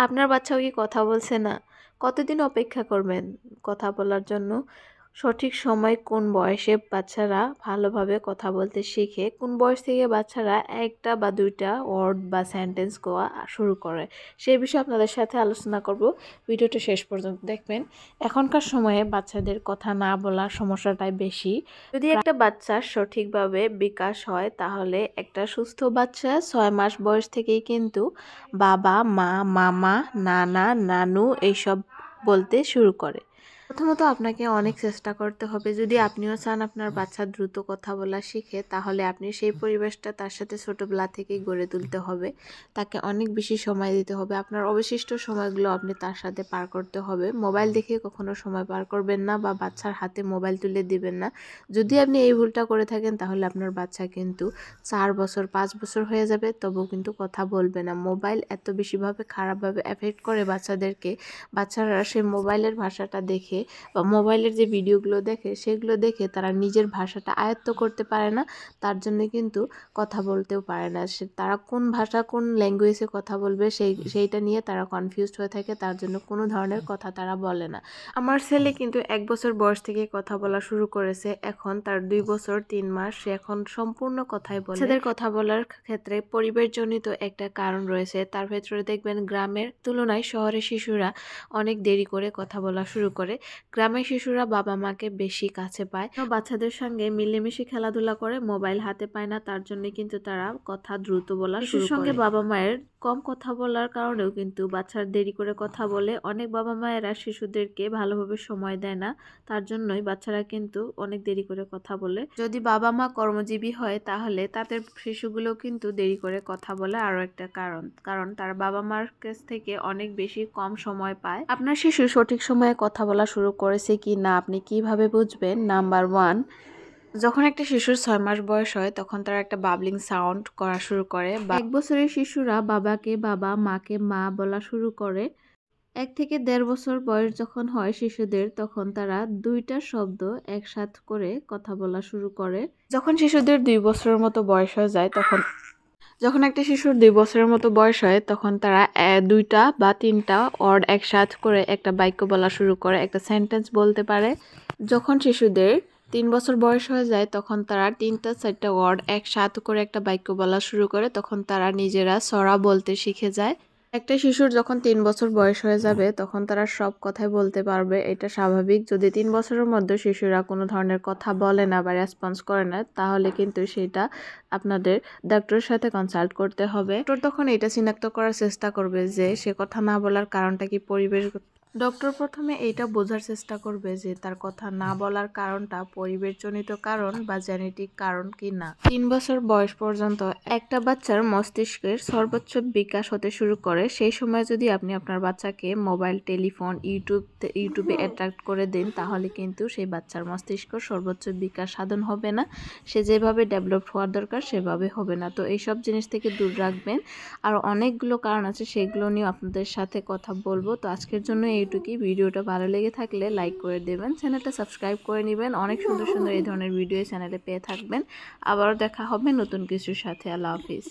আপনার বাচ্চাও কি কথা বলছে না? কতদিন অপেক্ষা করবেন কথা বলার জন্য? সঠিক সময় কোন বয়সে বাচ্চারা ভালোভাবে কথা বলতে শিখে? কোন বয়স থেকে বাচ্চারা একটা বা দুইটা ওয়ার্ড বা সেন্টেন্স কোয়া শুরু করে? সেই বিষয়ে আপনাদের সাথে আলোচনা করব। ভিডিওটা শেষ পর্যন্ত দেখবেন। এখনকার সময়ে বাচ্চাদের কথা না বলার সমস্যাটাই বেশি। যদি একটা বাচ্চার সঠিকভাবে বিকাশ হয় তাহলে একটা সুস্থ বাচ্চা 6 মাস বয়স থেকেই কিন্তু বাবা, মা, মামা, নানা, নানু এইসব বলতে শুরু করে। প্রথমত আপনাকে অনেক চেষ্টা করতে হবে। যদি আপনিও চান আপনার বাচ্চা দ্রুত কথা বলা শিখে, তাহলে আপনি সেই পরিবেশটা তার সাথে ছোটবেলা থেকেই গড়ে তুলতে হবে। তাকে অনেক বেশি সময় দিতে হবে। আপনার অবশিষ্ট সময়গুলো আপনি তার সাথে পার করতে হবে। মোবাইল দেখে কখনো সময় পার করবেন না বা বাচ্চার হাতে মোবাইল তুলে দিবেন না। যদি আপনি এই ভুলটা করে থাকেন তাহলে আপনার বাচ্চা কিন্তু 4 বছর 5 বছর হয়ে যাবে, তবুও কিন্তু কথা বলবে না। মোবাইল এত বেশিভাবে খারাপভাবে এফেক্ট করে বাচ্চাদেরকে। বাচ্চারা সেই মোবাইলের ভাষাটা দেখে বা মোবাইলের যে ভিডিওগুলো দেখে সেগুলো দেখে তারা নিজের ভাষাটা আয়ত্ত করতে পারে না। তার জন্য কিন্তু কথা বলতেও পারে না। তারা কোন ভাষা কোন ল্যাঙ্গুয়েজে কথা বলবে সেইটা নিয়ে তারা কনফিউজড হয়ে থাকে। তার জন্য কোনো ধরনের কথা তারা বলে না। আমার ছেলে কিন্তু 1 বছর বয়স থেকে কথা বলা শুরু করেছে। এখন তার 2 বছর 3 মাস। সে এখন সম্পূর্ণ কথাই বলে। ছেলেদের কথা বলার ক্ষেত্রে পরিবেশজনিত একটা কারণ রয়েছে। তার ভেতরে দেখবেন গ্রামের তুলনায় শহরের শিশুরা অনেক দেরি করে কথা বলা শুরু করে। গ্রামের শিশুরা বাবা মাকে বেশি কাছে পায়, বাচ্চাদের সঙ্গে মিলেমিশে খেলাধুলা করে, মোবাইল হাতে পায় না। তার জন্য কিন্তু তারা কথা দ্রুত বলা শুরু করে। সঙ্গে বাবা মায়ের কম কথা বলার কারণেও কিন্তু বাচ্চারা দেরি করে কথা বলে। অনেক বাবা মায়েরা শিশুদেরকে ভালোভাবে সময় দেয় না, তার জন্যই বাচ্চারা কিন্তু অনেক দেরি করে কথা বলে। যদি বাবা মা কর্মজীবী হয় তাহলে তাদের শিশুগুলো কিন্তু দেরি করে কথা বলে। আরও একটা কারণ তার বাবা মার কাছ থেকে অনেক বেশি কম সময় পায়। আপনার শিশু সঠিক সময়ে কথা বলা শুরু করেছে কি না আপনি কিভাবে বুঝবেন? নাম্বার 1, যখন একটা শিশুর 6 মাস বয়স হয় তখন তারা একটা বাবলিং সাউন্ড করা শুরু করে। 1 বছরের শিশুরা বাবাকে বাবা, মাকে মা বলা শুরু করে। 1 থেকে 1.5 বছর বয়স যখন হয় শিশুদের, তখন তারা 2টা শব্দ একসাথে করে কথা বলা শুরু করে। যখন শিশুদের 2 বছরের মতো বয়স হয়ে যায় যখন একটা শিশুর 2 বছরের মতো বয়স হয় তখন তারা 2টা বা 3টা ওয়ার্ড একসাথে করে একটা বাক্য বলা শুরু করে, একটা সেন্টেন্স বলতে পারে। যখন শিশুদের 3 বছর বয়স হয়ে যায় তখন তারা 3টা 4টা ওয়ার্ড একসাথে করে একটা বাক্য বলা শুরু করে। তখন তারা নিজেরা সরা বলতে শিখে যায়। একটা শিশুর যখন 3 বছর বয়স হয়ে যাবে তখন তারা সব কথাই বলতে পারবে। এটা স্বাভাবিক। যদি 3 বছরের মধ্যে শিশুরা কোনো ধরনের কথা বলে না বা রেসপন্স করে না তাহলে কিন্তু সেটা আপনাদের ডাক্তারের সাথে কনসাল্ট করতে হবে। ডক্টর তখন এটা চিনাক্ত করার চেষ্টা করবে যে সে কথা না বলার কারণটা কি পরিবেশগত। ডক্টর প্রথমে এইটা বোঝার চেষ্টা করবে যে তার কথা না বলার কারণটা পরিবেশজনিত কারণ বা জেনেটিক কারণ কি না। 3 বছর বয়স পর্যন্ত একটা বাচ্চার মস্তিষ্কের সর্বোচ্চ বিকাশ হতে শুরু করে। সেই সময় যদি আপনি আপনার বাচ্চাকে মোবাইল, টেলিফোন, ইউটিউবে অ্যাট্রাক্ট করে দেন তাহলে কিন্তু সেই বাচ্চার মস্তিষ্ক সর্বোচ্চ বিকাশ সাধন হবে না। সে যেভাবে ডেভেলপ হওয়ার দরকার সেভাবে হবে না। তো এইসব জিনিস থেকে দূর রাখবেন। আর অনেকগুলো কারণ আছে, সেগুলো নিয়ে আপনাদের সাথে কথা বলবো। তো আজকের জন্য এইটুকুই। ভিডিওটা ভালো লেগে থাকলে লাইক করে দেবেন, চ্যানেলটা সাবস্ক্রাইব করে নেবেন। অনেক সুন্দর সুন্দর এই ধরনের ভিডিও চ্যানেলে পেয়ে থাকবেন। আবারও দেখা হবে নতুন কিছুর সাথে। আল্লাহ হাফিজ।